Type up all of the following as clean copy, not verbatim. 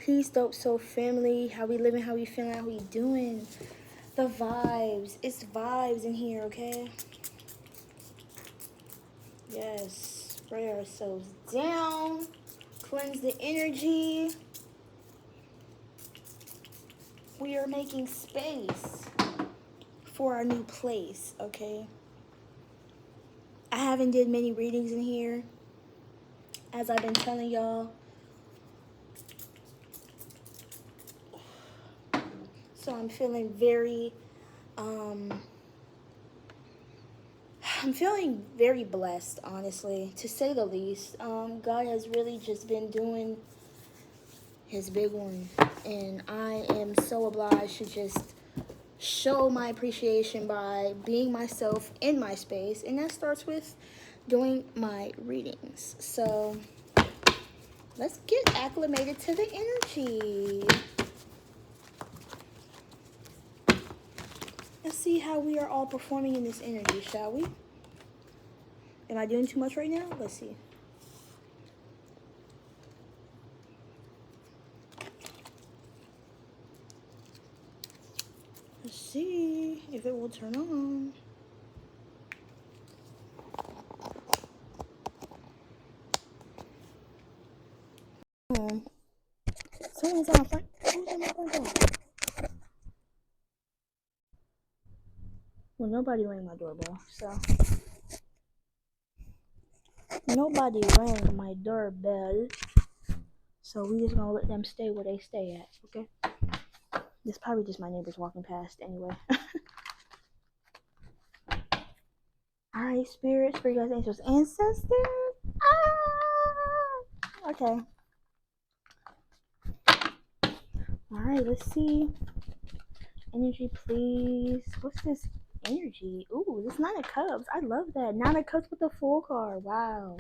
Peace, dope soul family. How we living, how we feeling, how we doing. The vibes. It's vibes in here, okay? Yes. Spray ourselves down. Cleanse the energy. We are making space for our new place, okay? I haven't did many readings in here, as I've been telling y'all. So I'm feeling I'm feeling very blessed, honestly, to say the least. God has really just been doing his big one, and I am so obliged to just show my appreciation by being myself in my space, and that starts with doing my readings. So let's get acclimated to the energy. Let's see how we are all performing in this energy, shall we? Am I doing too much right now? Let's see. Let's see if it will turn on. Someone's on my front. Who's on my front door? Well, nobody rang my doorbell, so nobody rang my doorbell. So we just gonna let them stay where they stay at, okay? This probably just my neighbors walking past anyway. Alright, spirits, for you guys, angels, ancestors. Ah! Okay. Alright, let's see. Energy, please. What's this energy? Ooh, this Nine of Cups. I love that. Nine of Cups with the Fool card. Wow.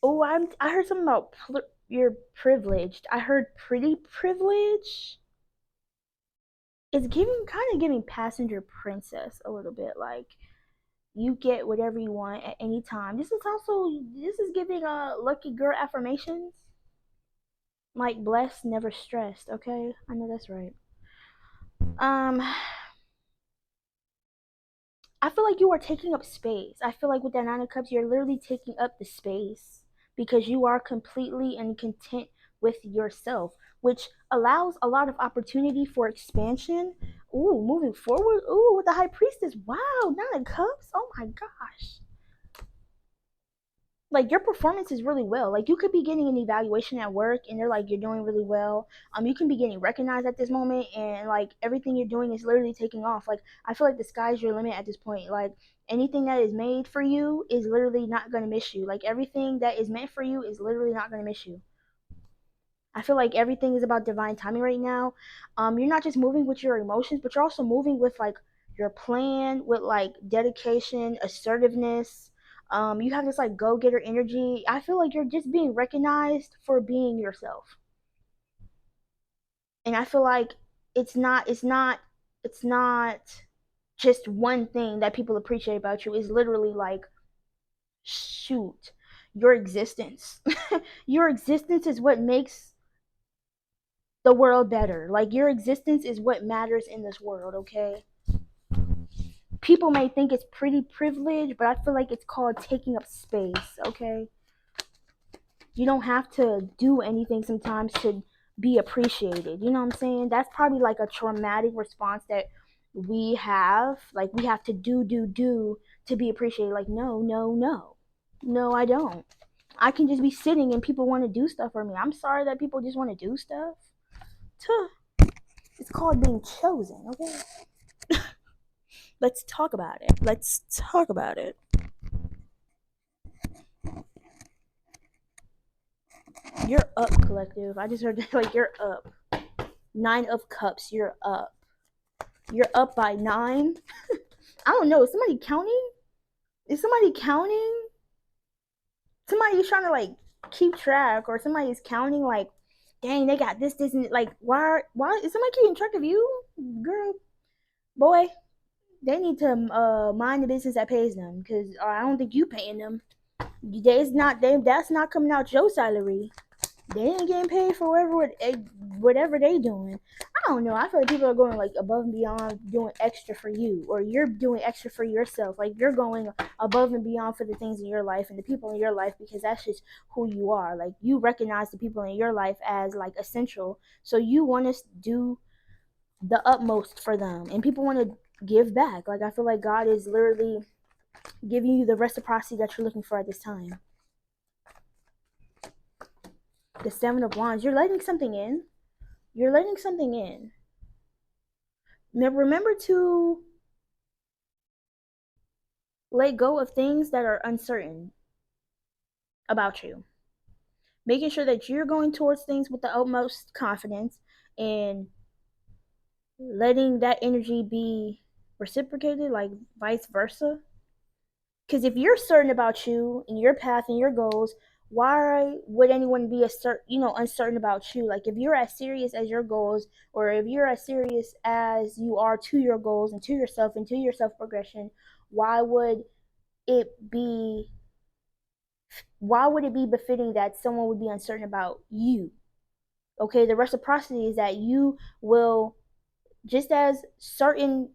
Oh, I heard something about you're privileged. I heard pretty privilege. It's kind of giving passenger princess a little bit. Like, you get whatever you want at any time. This is giving lucky girl affirmations. Like, blessed, never stressed. Okay, I know that's right. I feel like you are taking up space. I feel like with that Nine of Cups, you're literally taking up the space because you are completely and content with yourself, which allows a lot of opportunity for expansion. Ooh, moving forward. Ooh, with the High Priestess. Wow, Nine of Cups. Oh my gosh. Like, your performance is really well. Like, you could be getting an evaluation at work and they're like, you're doing really well. You can be getting recognized at this moment, and like everything you're doing is literally taking off. Like, I feel like the sky's your limit at this point. Like, anything that is made for you is literally not going to miss you. Like, everything that is meant for you is literally not going to miss you. I feel like everything is about divine timing right now. You're not just moving with your emotions, but you're also moving with like your plan, with like dedication, assertiveness. You have this like go-getter energy. I feel like you're just being recognized for being yourself. And I feel like it's not just one thing that people appreciate about you. It's literally like, shoot, your existence. Your existence is what makes the world better. Like, your existence is what matters in this world, okay? People may think it's pretty privilege, but I feel like it's called taking up space, okay? You don't have to do anything sometimes to be appreciated. You know what I'm saying? That's probably like a traumatic response that we have. Like, we have to do to be appreciated. Like, no, no, no. No, I don't. I can just be sitting and people want to do stuff for me. I'm sorry that people just want to do stuff. Tuh. It's called being chosen, okay? Let's talk about it. Let's talk about it. You're up, collective. I just heard that, like, you're up. 9 of Cups, you're up. You're up by 9. I don't know. Is somebody counting? Is somebody counting? Somebody's trying to like keep track, or somebody's counting like, dang, they got this, and like, why is somebody keeping track of you? Girl, boy, they need to mind the business that pays them, because I don't think you paying them. That's not coming out your salary. They ain't getting paid for whatever they doing. I don't know. I feel like people are going like above and beyond, doing extra for you, or you're doing extra for yourself. Like you're going above and beyond for the things in your life and the people in your life, because that's just who you are. Like you recognize the people in your life as like essential, so you want to do the utmost for them, and people want to give back. Like I feel like God is literally giving you the reciprocity that you're looking for at this time. The Seven of Wands, you're letting something in. You're letting something in. Remember to let go of things that are uncertain about you. Making sure that you're going towards things with the utmost confidence and letting that energy be reciprocated, like vice versa. Because if you're certain about you and your path and your goals, why would anyone be uncertain about you? Like if you're as serious as your goals, or if you're as serious as you are to your goals and to yourself and to your self progression, why would it be why would it be befitting that someone would be uncertain about you? Okay, the reciprocity is that you will, just as certain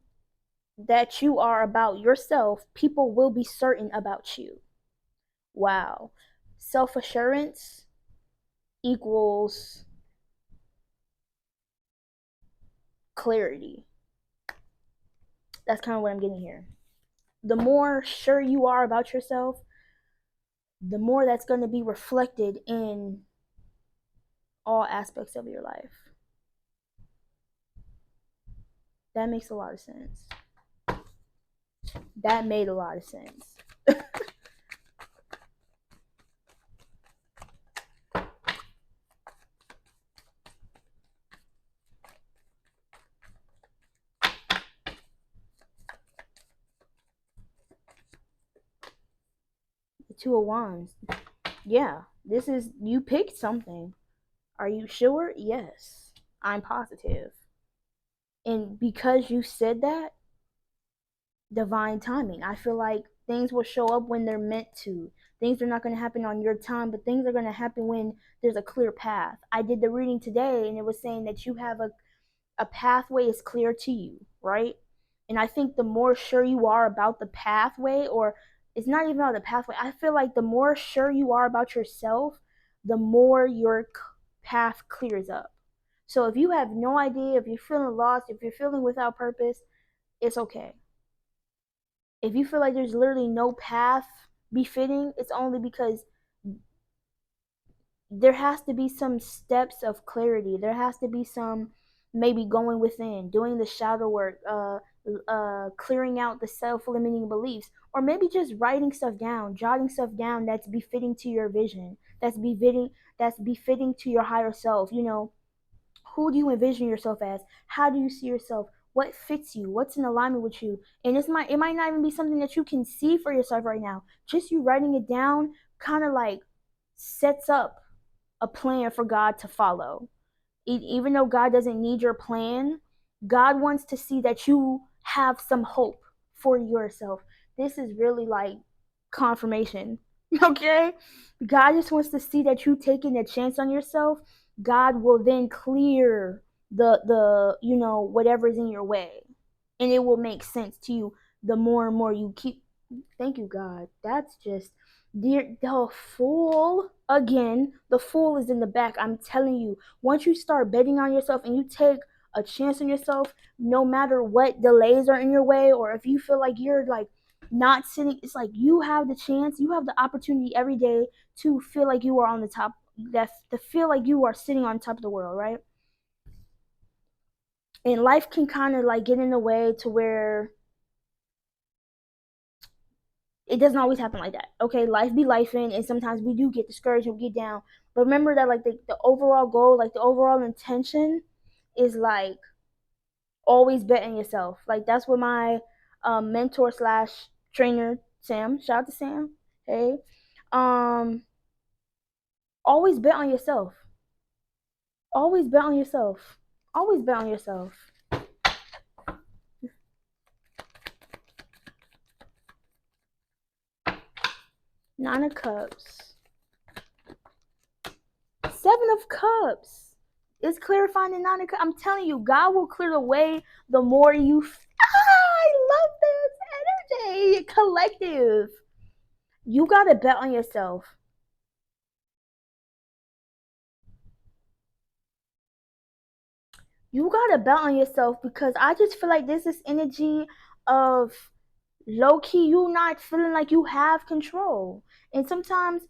that you are about yourself, people will be certain about you. Wow. Self assurance equals clarity. That's kind of what I'm getting here. The more sure you are about yourself, the more that's going to be reflected in all aspects of your life. That makes a lot of sense. That made a lot of sense. The Two of Wands. Yeah, this is, you picked something. Are you sure? Yes, I'm positive. And because you said that, divine timing. I feel like things will show up when they're meant to. Things are not going to happen on your time, but things are going to happen when there's a clear path. I did the reading today and it was saying that you have a pathway is clear to you, right? And I think the more sure you are about the pathway, or it's not even about the pathway, I feel like the more sure you are about yourself, the more your path clears up. So if you have no idea, if you're feeling lost, if you're feeling without purpose, it's okay. If you feel like there's literally no path befitting, it's only because there has to be some steps of clarity. There has to be some, maybe going within, doing the shadow work, clearing out the self-limiting beliefs, or maybe just writing stuff down, jotting stuff down that's befitting to your vision, that's befitting to your higher self. Who do you envision yourself as? How do you see yourself? What fits you? What's in alignment with you? And it might not even be something that you can see for yourself right now. Just you writing it down kind of like sets up a plan for God to follow. Even though God doesn't need your plan, God wants to see that you have some hope for yourself. This is really like confirmation. Okay? God just wants to see that you taking a chance on yourself. God will then clear the whatever's in your way. And it will make sense to you the more and more you keep. Thank you, God. That's just the fool again. The fool is in the back. I'm telling you, once you start betting on yourself and you take a chance on yourself, no matter what delays are in your way, or if you feel like you're like not sitting, it's like you have the chance, you have the opportunity every day to feel like you are on the top, that to feel like you are sitting on top of the world, right? And life can kind of like get in the way to where it doesn't always happen like that. Okay, life be life in, and sometimes we do get discouraged and we get down. But remember that like the overall goal, like the overall intention is like always betting yourself. Like that's what my mentor slash trainer Sam, shout out to Sam. Hey. Um always bet on yourself. Always bet on yourself. Always bet on yourself. Nine of Cups. Seven of Cups. It's clarifying the Nine of Cups. I'm telling you, God will clear the way the more you. I love this energy. Collective. You gotta bet on yourself. You gotta bet on yourself because I just feel like there's this energy of low key you not feeling like you have control. And sometimes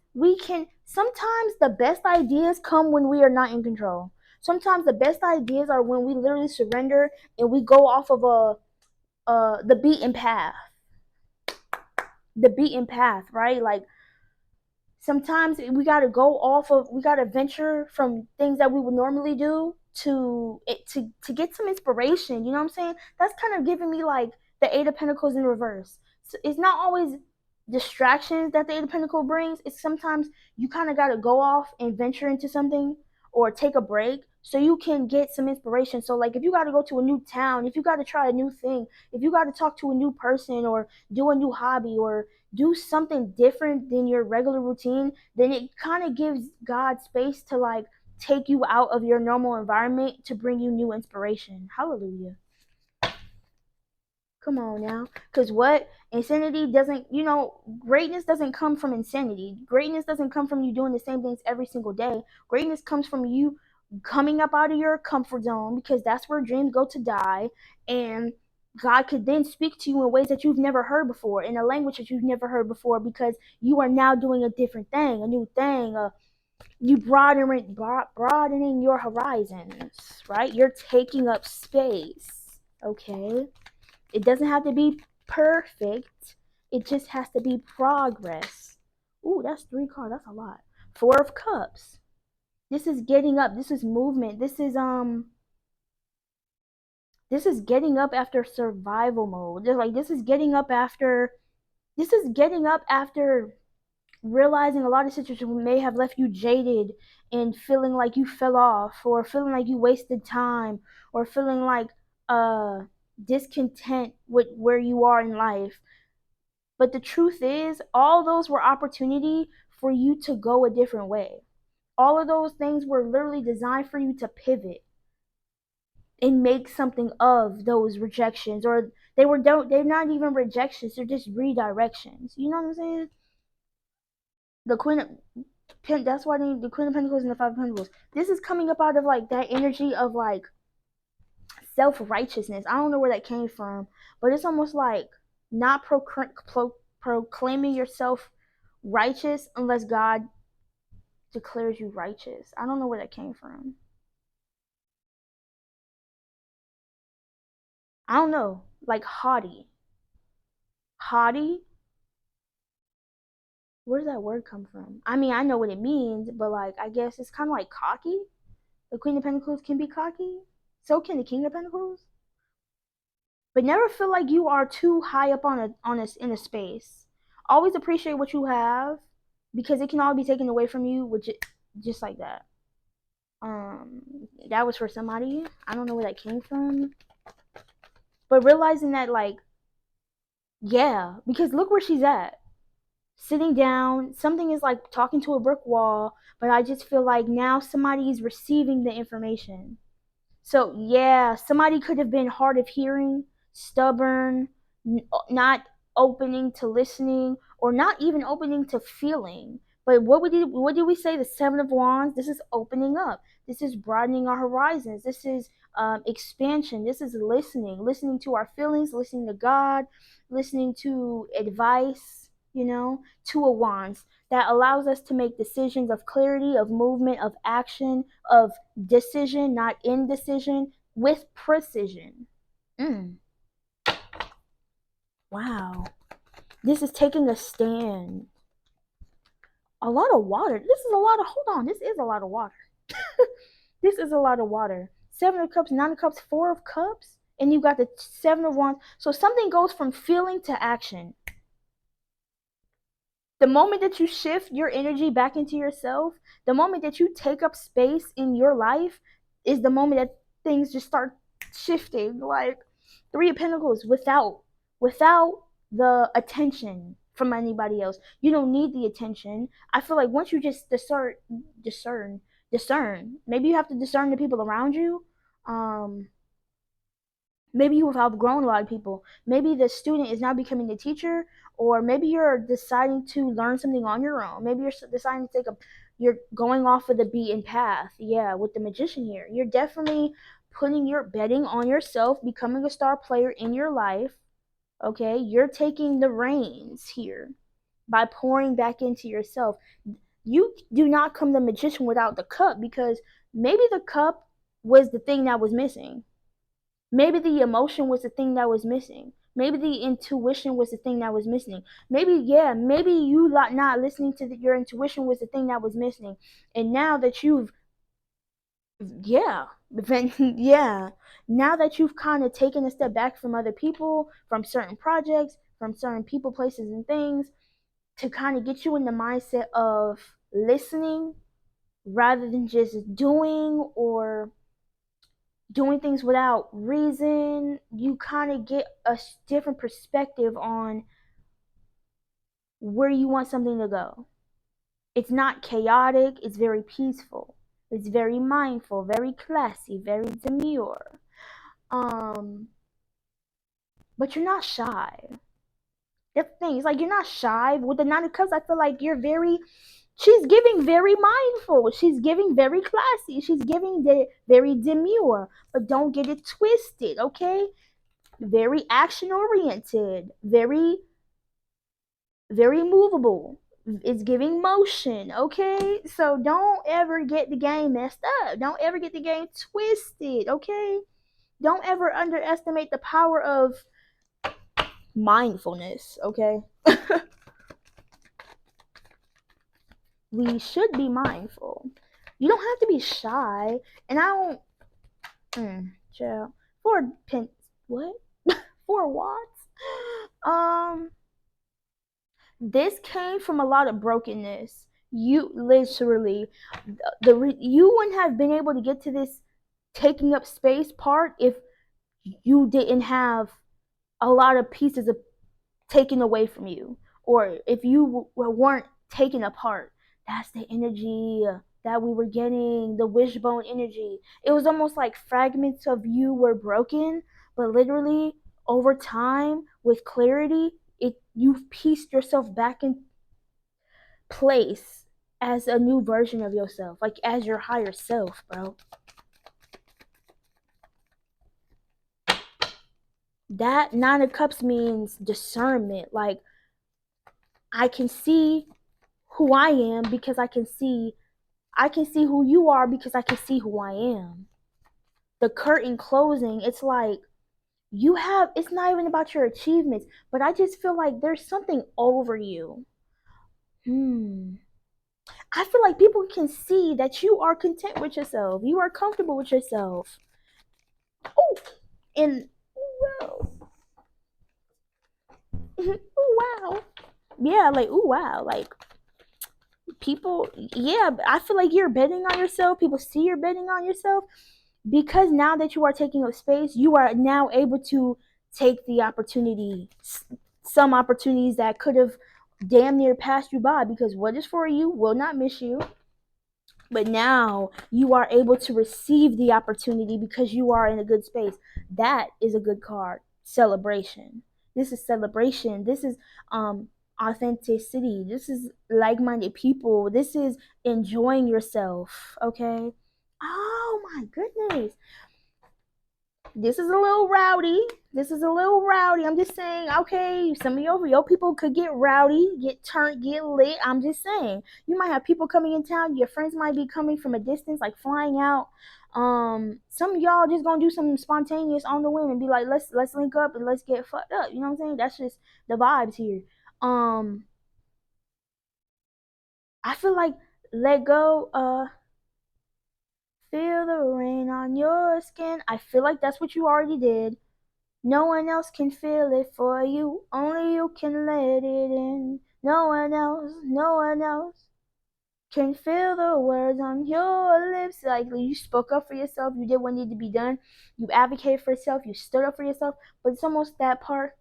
the best ideas come when we are not in control. Sometimes the best ideas are when we literally surrender and we go off of the beaten path. The beaten path, right? Like sometimes we gotta venture from things that we would normally do to get some inspiration. You know what I'm saying? That's kind of giving me like the Eight of Pentacles in reverse. So it's not always distractions that the Eight of Pentacles brings. It's sometimes you kind of gotta go off and venture into something or take a break so you can get some inspiration. So like if you gotta go to a new town, if you gotta try a new thing, if you gotta talk to a new person or do a new hobby or do something different than your regular routine, then it kind of gives God space to like take you out of your normal environment to bring you new inspiration. Hallelujah. Come on now. Because what? Insanity doesn't, greatness doesn't come from insanity. Greatness doesn't come from you doing the same things every single day. Greatness comes from you coming up out of your comfort zone because that's where dreams go to die. And God could then speak to you in ways that you've never heard before, in a language that you've never heard before, because you are now doing a different thing, a new thing. You broadening your horizons, right? You're taking up space. Okay. It doesn't have to be perfect. It just has to be progress. Ooh, that's 3 cards. That's a lot. Four of Cups. This is getting up. This is movement. This is getting up after survival mode. This is getting up after realizing a lot of situations may have left you jaded and feeling like you fell off or feeling like you wasted time or feeling like discontent with where you are in life. But the truth is, all those were opportunity for you to go a different way. All of those things were literally designed for you to pivot and make something of those rejections, or they're not even rejections, they're just redirections. You know what I'm saying? The Queen of that's why the Queen of Pentacles and the Five of Pentacles. This is coming up out of like that energy of like self righteousness. I don't know where that came from, but it's almost like not proclaiming yourself righteous unless God declares you righteous. I don't know where that came from. I don't know. Like haughty. Haughty? Where does that word come from? I mean, I know what it means, but like, I guess it's kind of like cocky. The Queen of Pentacles can be cocky. So can the King of Pentacles. But never feel like you are too high up in a space. Always appreciate what you have because it can all be taken away from you with just like that. That was for somebody. I don't know where that came from. But realizing that like, yeah, because look where she's at. Sitting down, something is like talking to a brick wall, but I just feel like now somebody is receiving the information. So yeah, somebody could have been hard of hearing, stubborn, not opening to listening, or not even opening to feeling. But what did we say? The Seven of Wands. This is opening up. This is broadening our horizons. This is expansion. This is listening to our feelings, listening to God, listening to advice. Two of Wands that allows us to make decisions of clarity, of movement, of action, of decision, not indecision, with precision. Mm. Wow. This is taking a stand. A lot of water. Hold on. This is a lot of water. This is a lot of water. Seven of Cups, Nine of Cups, Four of Cups, and you got the Seven of Wands. So something goes from feeling to action. The moment that you shift your energy back into yourself, the moment that you take up space in your life is the moment that things just start shifting. Like Three of Pentacles without the attention from anybody else. You don't need the attention. I feel like once you just discern discern. Maybe you have to discern the people around you. Um, maybe you have outgrown a lot of people. Maybe the student is now becoming the teacher, or maybe you're deciding to learn something on your own. Maybe you're deciding to take a, you're going off of the beaten path. Yeah, with the magician here, you're definitely putting your betting on yourself, becoming a star player in your life. Okay, you're taking the reins here by pouring back into yourself. You do not come the magician without the cup, because maybe the cup was the thing that was missing. Maybe the emotion was the thing that was missing. Maybe the intuition was the thing that was missing. Maybe, yeah, maybe you not listening to your intuition was the thing that was missing. And now that you've, yeah, yeah, now that you've kind of taken a step back from other people, from certain projects, from certain people, places, and things, to kind of get you in the mindset of listening rather than just doing things without reason, you kind of get a different perspective on where you want something to go. It's not chaotic, it's very peaceful. It's very mindful, very classy, very demure. Um, but you're not shy. That's the thing. It's like you're not shy. With the Nine of Cups, I feel like you're very, she's giving very mindful. She's giving very classy. She's giving the very demure. But don't get it twisted, okay? Very action oriented, very movable. It's giving motion, okay? So don't ever get the game messed up. Don't ever get the game twisted, okay? Don't ever underestimate the power of mindfulness, okay? We should be mindful. You don't have to be shy, and I don't. Chill. 4 pence. What? 4 watts? Um, this came from a lot of brokenness. You literally, you wouldn't have been able to get to this taking up space part if you didn't have a lot of pieces of taken away from you, or if you weren't taken apart. That's the energy that we were getting, the wishbone energy. It was almost like fragments of you were broken, but literally over time with clarity, you've pieced yourself back in place as a new version of yourself, like as your higher self, bro. That Nine of Cups means discernment. Like, I can see who I am because I can see who you are because I can see who I am. The curtain closing, it's like it's not even about your achievements, but I just feel like there's something over you. I feel like people can see that you are content with yourself. You are comfortable with yourself. Oh, and wow. Ooh, wow. Yeah, like, ooh, wow. Like, people, yeah, I feel like you're betting on yourself. People see you're betting on yourself because now that you are taking up space, you are now able to take the opportunity, some opportunities that could have damn near passed you by, because what is for you will not miss you. But now you are able to receive the opportunity because you are in a good space. That is a good card. Celebration. This is celebration. This is authenticity. This is like-minded people. This is enjoying yourself. Okay. Oh my goodness. This is a little rowdy. This is a little rowdy. I'm just saying, okay, some of your people could get rowdy, get turned, get lit. I'm just saying. You might have people coming in town. Your friends might be coming from a distance, like flying out. Some of y'all just gonna do something spontaneous on the whim and be like, let's link up and let's get fucked up. You know what I'm saying? That's just the vibes here. Um, I feel like let go, feel the rain on your skin. I feel like that's what you already did. No one else can feel it for you. Only you can let it in. No one else can feel the words on your lips. Like, you spoke up for yourself. You did what needed to be done. You advocated for yourself. You stood up for yourself. But it's almost that part.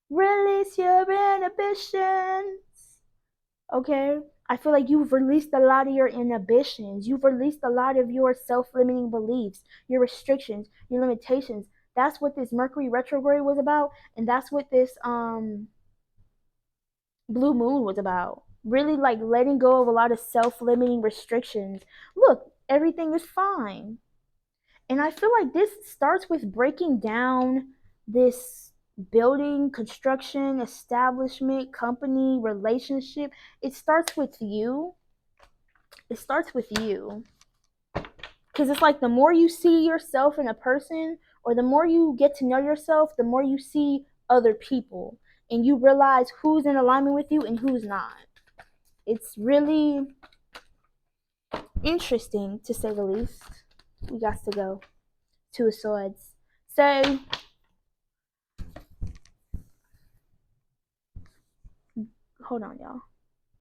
Release your inhibitions. Okay? I feel like you've released a lot of your inhibitions. You've released a lot of your self-limiting beliefs, your restrictions, your limitations. That's what this Mercury retrograde was about, and that's what this blue moon was about. Really like letting go of a lot of self-limiting restrictions. Look, everything is fine. And I feel like this starts with breaking down this building, construction, establishment, company, relationship. It starts with you. It starts with you. Because it's like the more you see yourself in a person, or the more you get to know yourself, the more you see other people. And you realize who's in alignment with you and who's not. It's really interesting, to say the least. We got to go. Two of Swords. So, hold on, y'all.